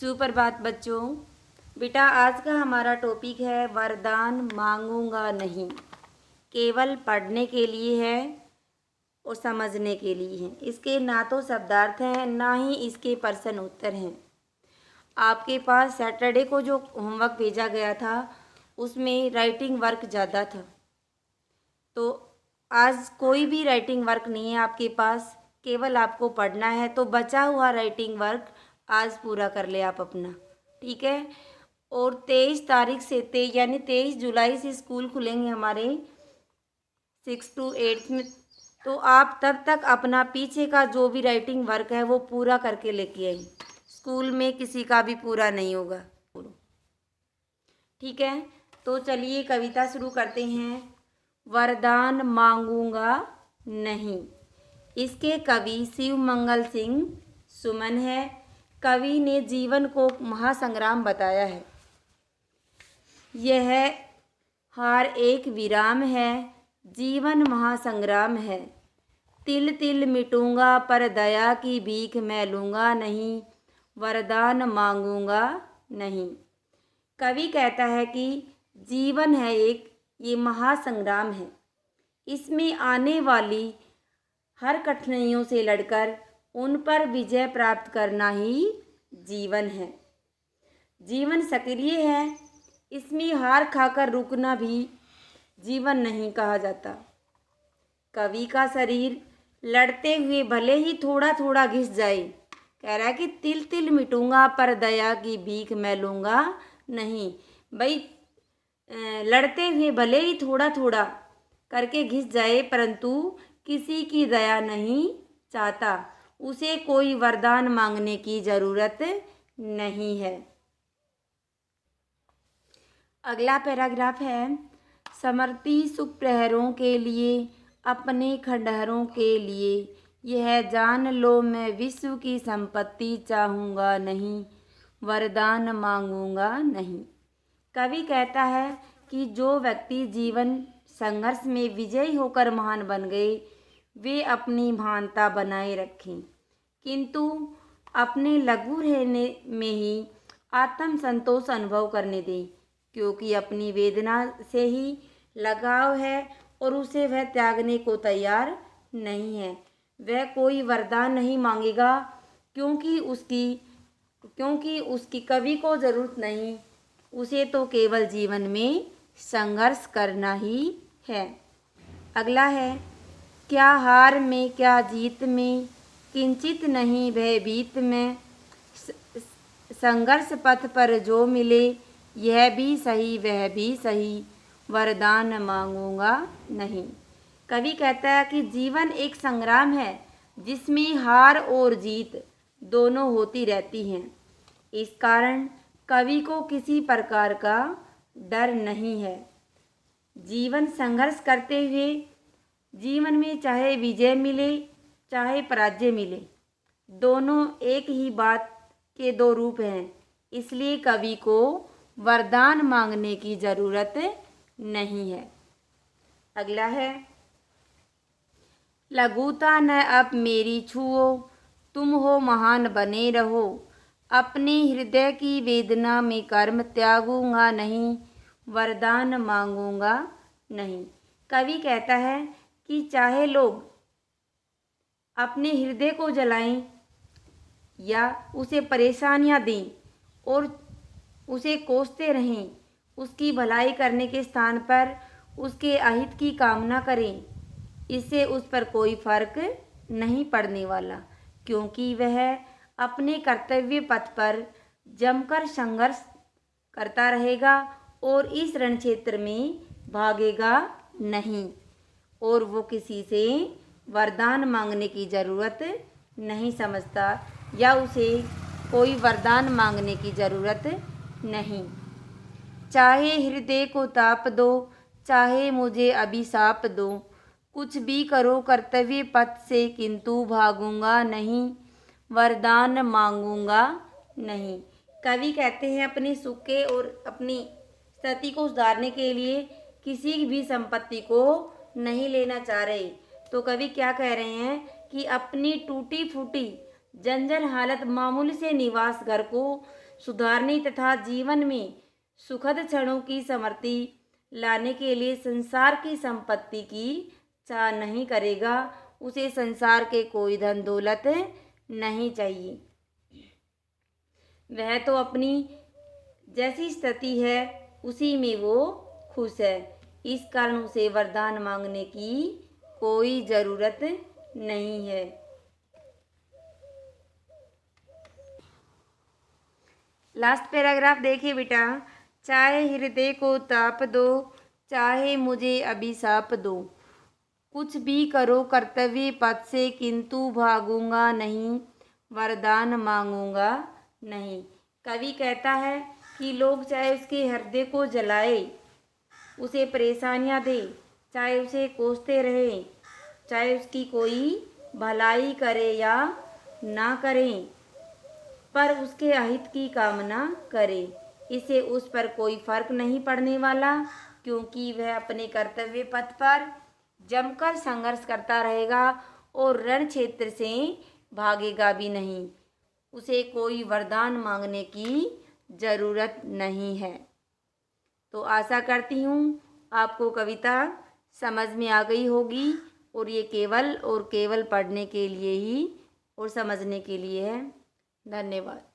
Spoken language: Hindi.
सुप्रभात बच्चों। बेटा आज का हमारा टॉपिक है वरदान मांगूंगा नहीं। केवल पढ़ने के लिए है और समझने के लिए है। इसके ना तो शब्दार्थ हैं ना ही इसके प्रश्न उत्तर हैं। आपके पास सैटरडे को जो होमवर्क भेजा गया था उसमें राइटिंग वर्क ज़्यादा था, तो आज कोई भी राइटिंग वर्क नहीं है आपके पास, केवल आपको पढ़ना है। तो बचा हुआ राइटिंग वर्क आज पूरा कर ले आप अपना, ठीक है। और 23 तारीख से यानी 23 जुलाई से स्कूल खुलेंगे हमारे 6 to 8 में। तो आप तब तक अपना पीछे का जो भी राइटिंग वर्क है वो पूरा करके लेके आई। स्कूल में किसी का भी पूरा नहीं होगा, ठीक है। तो चलिए कविता शुरू करते हैं। वरदान मांगूंगा नहीं। इसके कवि शिव मंगल सिंह सुमन है। कवि ने जीवन को महासंग्राम बताया है। यह हार एक विराम है, जीवन महासंग्राम है। तिल तिल मिटूंगा पर दया की भीख मैं लूँगा नहीं। वरदान मांगूंगा नहीं। कवि कहता है कि जीवन है एक, ये महासंग्राम है। इसमें आने वाली हर कठिनाइयों से लड़कर उन पर विजय प्राप्त करना ही जीवन है। जीवन सक्रिय है, इसमें हार खाकर रुकना भी जीवन नहीं कहा जाता। कवि का शरीर लड़ते हुए भले ही थोड़ा थोड़ा घिस जाए, कह रहा है कि तिल तिल मिटूंगा पर दया की भीख मैं लूँगा नहीं। भाई लड़ते हुए भले ही थोड़ा थोड़ा करके घिस जाए, परंतु किसी की दया नहीं चाहता, उसे कोई वरदान मांगने की ज़रूरत नहीं है। अगला पैराग्राफ है। समर्ती सुख प्रहरों के लिए, अपने खंडहरों के लिए, यह जान लो मैं विश्व की संपत्ति चाहूँगा नहीं। वरदान मांगूंगा नहीं। कवि कहता है कि जो व्यक्ति जीवन संघर्ष में विजयी होकर महान बन गए, वे अपनी महानता बनाए रखें, किंतु अपने लघु रहने में ही आत्म संतोष अनुभव करने दें, क्योंकि अपनी वेदना से ही लगाव है और उसे वह त्यागने को तैयार नहीं है। वह कोई वरदान नहीं मांगेगा, क्योंकि उसकी कवि को ज़रूरत नहीं, उसे तो केवल जीवन में संघर्ष करना ही है। अगला है। क्या हार में क्या जीत में, किंचित नहीं भयभीत में, संघर्ष पथ पर जो मिले, यह भी सही वह भी सही। वरदान मांगूंगा नहीं। कवि कहता है कि जीवन एक संग्राम है जिसमें हार और जीत दोनों होती रहती हैं। इस कारण कवि को किसी प्रकार का डर नहीं है। जीवन संघर्ष करते हुए जीवन में चाहे विजय मिले चाहे पराजय मिले, दोनों एक ही बात के दो रूप हैं। इसलिए कवि को वरदान मांगने की ज़रूरत नहीं है। अगला है। लघुता न अब मेरी छुओ, तुम हो महान बने रहो। अपने हृदय की वेदना में कर्म त्यागूंगा नहीं। वरदान मांगूंगा नहीं। कवि कहता है कि चाहे लोग अपने हृदय को जलाएं या उसे परेशानियां दें और उसे कोसते रहें, उसकी भलाई करने के स्थान पर उसके अहित की कामना करें, इससे उस पर कोई फर्क नहीं पड़ने वाला, क्योंकि वह अपने कर्तव्य पथ पर जमकर संघर्ष करता रहेगा और इस रण क्षेत्र में भागेगा नहीं, और वो किसी से वरदान मांगने की ज़रूरत नहीं समझता या उसे कोई वरदान मांगने की ज़रूरत नहीं। चाहे हृदय को ताप दो, चाहे मुझे अभिशाप दो, कुछ भी करो कर्तव्य पथ से, किंतु भागूंगा नहीं। वरदान मांगूंगा नहीं। कवि कहते हैं अपने सुख के और अपनी स्थिति को सुधारने के लिए किसी भी संपत्ति को नहीं लेना चाह रहे। तो कवि क्या कह रहे हैं कि अपनी टूटी फूटी जंजर हालत मामूली से निवास घर को सुधारने तथा जीवन में सुखद क्षणों की समृद्धि लाने के लिए संसार की संपत्ति की चाह नहीं करेगा, उसे संसार के कोई धन दौलत नहीं चाहिए। वह तो अपनी जैसी स्थिति है उसी में वो खुश है, इस कारण उसे वरदान मांगने की कोई ज़रूरत नहीं है। लास्ट पैराग्राफ देखिए बेटा। चाहे हृदय को ताप दो, चाहे मुझे अभिशाप दो, कुछ भी करो कर्तव्य पथ से, किंतु भागूंगा नहीं, वरदान मांगूंगा नहीं। कवि कहता है कि लोग चाहे उसके हृदय को जलाए, उसे परेशानियां दे, चाहे उसे कोसते रहे, चाहे उसकी कोई भलाई करे या ना करें, पर उसके अहित की कामना करे, इसे उस पर कोई फर्क नहीं पड़ने वाला, क्योंकि वह अपने कर्तव्य पथ पर जमकर संघर्ष करता रहेगा और रण क्षेत्र से भागेगा भी नहीं। उसे कोई वरदान मांगने की ज़रूरत नहीं है। तो आशा करती हूँ आपको कविता समझ में आ गई होगी, और ये केवल और केवल पढ़ने के लिए ही और समझने के लिए है। धन्यवाद।